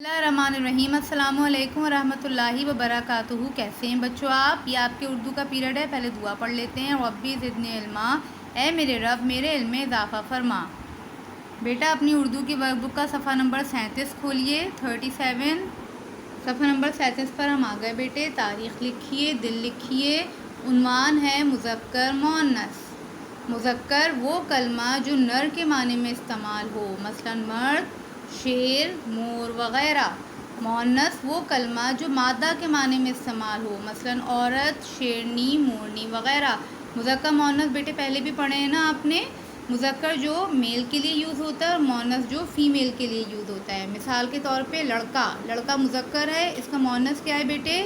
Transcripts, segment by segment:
बिस्मिल्लाहिर्रहमानिर्रहीम। अस्सलामु अलैकुम वरहमतुल्लाहि वबरकातुहू। कैसे हैं बच्चों आप? ये आपके उर्दू का पीरियड है। पहले दुआ पढ़ लेते हैं। रब्बी ज़िदनी इल्मा, ए मेरे रब मेरे इल्म में इजाफ़ा फरमा। बेटा अपनी उर्दू की वर्कबुक का सफ़ा नंबर 37 खोलिए। 37 सफ़ा नंबर 37 पर हम आ गए बेटे। तारीख़ लिखिए, दिन लिखिए। उन्वान है मुज़क्कर मुअन्नस। मुज़क्कर वो कलमा जो नर के माने में इस्तेमाल हो, मसलन मर्द, शेर, मोर वग़ैरह। मुअन्नस वो कलमा जो मादा के माने में इस्तेमाल हो, मसलन औरत, शेरनी, मोरनी वग़ैरह। मुज़क्कर मुअन्नस बेटे पहले भी पढ़े हैं ना आपने। मुज़क्कर जो मेल के लिए यूज़ होता है और मुअन्नस जो फ़ीमेल के लिए यूज़ होता है। मिसाल के तौर पे लड़का, लड़का मुज़क्कर है, इसका मुअन्नस क्या है बेटे?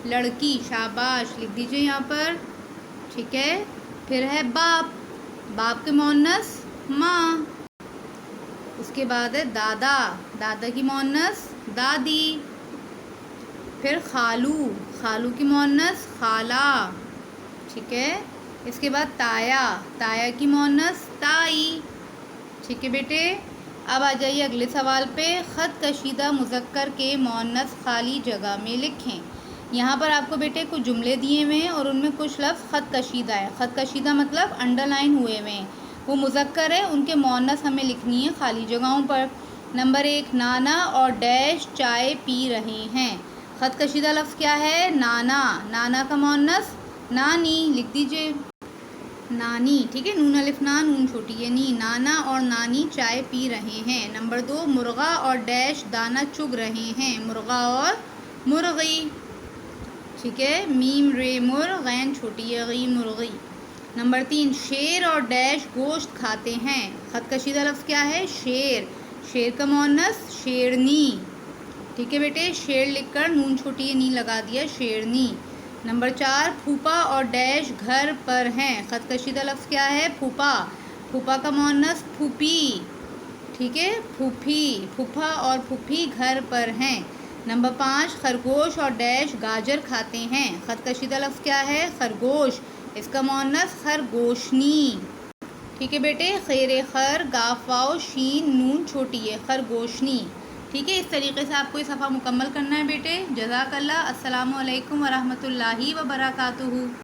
लड़की। शाबाश, लिख दीजिए यहाँ पर। ठीक है। फिर है बाप, बाप के मुअन्नस माँ। उसके बाद है दादा, दादा की मुअन्नस दादी। फिर खालू, खालू की मुअन्नस खाला। ठीक है। इसके बाद ताया, ताया की मुअन्नस ताई। ठीक है बेटे। अब आ जाइए अगले सवाल पे। ख़त कशीदा मुज़क्कर के मुअन्नस खाली जगह में लिखें। यहाँ पर आपको बेटे कुछ जुमले दिए हुए हैं और उनमें कुछ लफ्ज़ ख़त कशीदा है। ख़त कशीदा मतलब अंडरलाइन हुए हुए हैं। वो मुज़क्कर है, उनके मुअन्नस हमें लिखनी है खाली जगहों पर। नंबर 1, नाना और डैश चाय पी रहे हैं। ख़त कशीदा लफ्ज़ क्या है? नाना। नाना का मुअन्नस नानी, लिख दीजिए नानी। ठीक है। नून अलिफ ना, नून छोटी है नी। नाना और नानी चाय पी रहे हैं। नंबर 2, मुर्गा और डैश दाना चुग रहे हैं। मुर्गा और मुर्गी। ठीक है। मीम रे मुर, गैन छोटी है गई, मुर्गी। नंबर 3, शेर और डैश गोश्त खाते हैं। ख़त कशीदा लफ्ज़ क्या है? शेर। शेर का मुअन्नस शेरनी। ठीक है बेटे। शेर लिखकर नून छोटी है नी लगा दिया, शेरनी। नंबर 4, फूफा और डैश घर पर हैं। ख़त कशीदा लफ्ज़ क्या है? फूफा। फूफा का मुअन्नस फूफी। ठीक है। फूफी, फूफा और फूफी घर पर हैं। नंबर 5, खरगोश और डैश गाजर खाते हैं। ख़त कशीदा लफ्ज़ क्या है? खरगोश। इसका मुअन्नस खरगोशनी। ठीक है बेटे। खैर खर गाफ वाओ शीन नून छोटी है, खरगोशनी। ठीक है। इस तरीके से आपको ये सफ़ा मुकम्मल करना है बेटे। जज़ाकल्लाह। अस्सलामु अलैकुम वरहमतुल्लाहि वबरकातुहू।